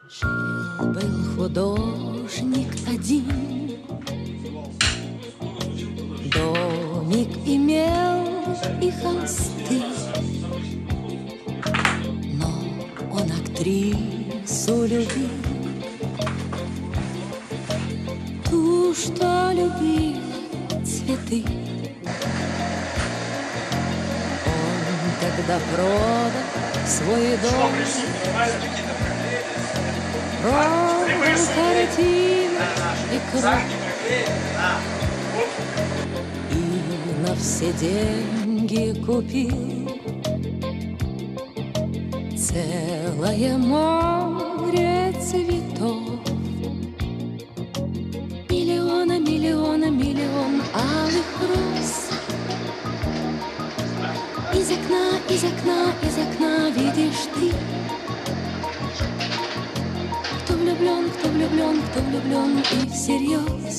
Жил-был художник один, домик имел и холсты, но он актрису любил, ту, что любила цветы. Он тогда продал свой дом, продал картины и круг, и на все деньги купил целое море цветов. Миллион алых роз. Из окна видишь ты, кто влюблен и всерьез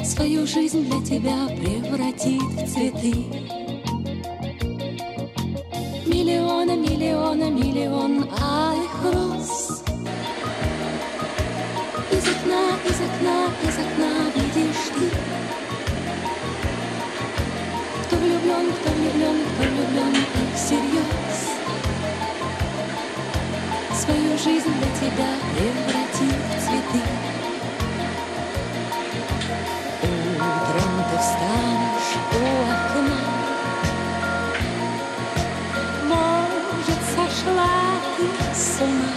свою жизнь для тебя превратит в цветы. Миллион алых роз. Из окна видишь ты, кто влюблен и всерьез свою жизнь для тебя превратит в цветы. Утром ты встанешь у окна, может, сошла ты с ума.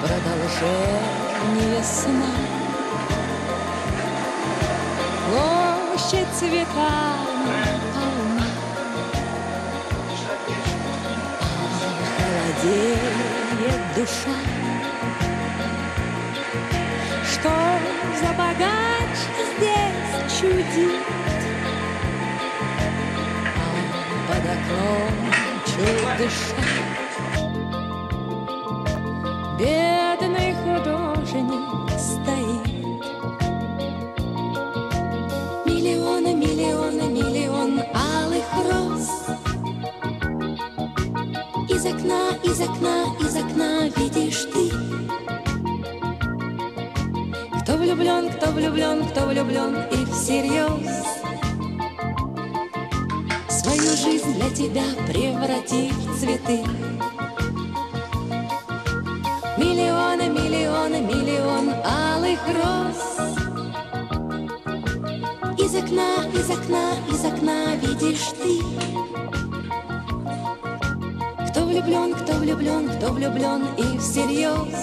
Продолжение сна, площадь цветами полна, холодеет душа. Что за богач здесь чудит, а под окном чуть дыша. Бедный художник стоит. Миллион алых роз. Из окна видишь ты, кто влюблен и всерьез свою жизнь для тебя превратит в цветы. Миллион алых роз. Из окна видишь ты, кто влюблен и всерьез